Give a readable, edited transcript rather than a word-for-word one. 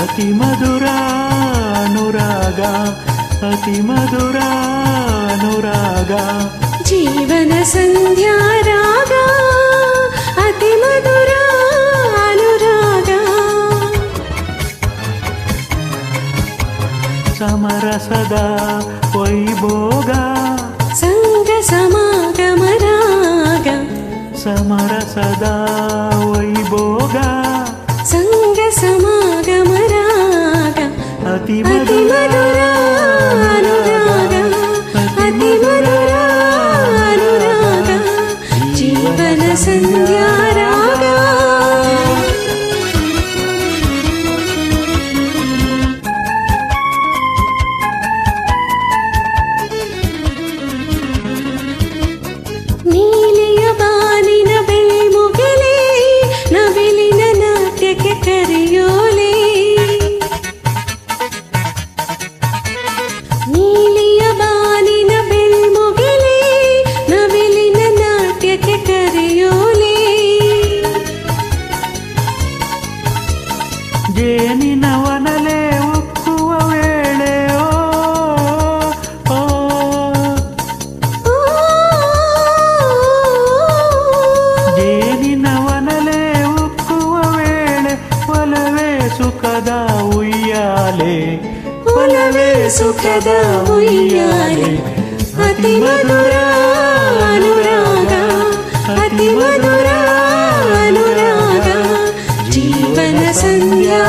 ಅತಿ ಮಧುರ ಅನುರಾಗ ಅತಿ ಮಧುರ ಅನುರಾಗ ಜೀವನ ಸಂಧ್ಯಾ ರಾಗ ಅತಿ ಮಧುರ ಅನುರಾಗ ಸಮರಸದ ವೈಭೋಗ ಸಂಗ ಸಮಾಗಮ ರಾಗ ಸಮರಸದ ವೈಭೋಗ ಸಂಗ ಸಮಾಗಮ ರಾಗ ಅತಿ ಅತಿ ಮಧುರ ಅನುರಾಗ ಅತಿ ಮಧುರ ಅನುರಾಗ ಜೀವನ ಸಂಧ್ಯಾ ರಾಗ ನೀಲಿಯ ಬಾನಿನ ಬೆಳ್ಮುಗಿಲೇ ನವಿಲಿನ ನಾಟ್ಯಕ್ಕೆ ಕರೆಯೋಲೆ ನೀಲಿಯ ಬಾನಿನ ಬೆಳ್ಮುಗಿಲೇ ನವಿಲಿನ ನಾಟ್ಯಕ್ಕೆ ಕರೆಯೋಲೆ ಜೇನಿನ ವನಲೆ ಉಕ್ಕುವ ವೇಳೆ ಓ ಜೇನಿನ ವನಲೆ ಉಕ್ಕುವ ವೇಳೆ ಒಲವೇ ಸುಖದ ಉಯ್ಯಾಲೆ ಒಲವೇ ಸುಖದ ಉಯ್ಯಾಲೆ ಅತಿ ಮಧುರ ಅನುರಾಗ ಅತಿ ಮಧುರ ಅನುರಾಗ ಜೀವನ ಸಂಧ್ಯಾ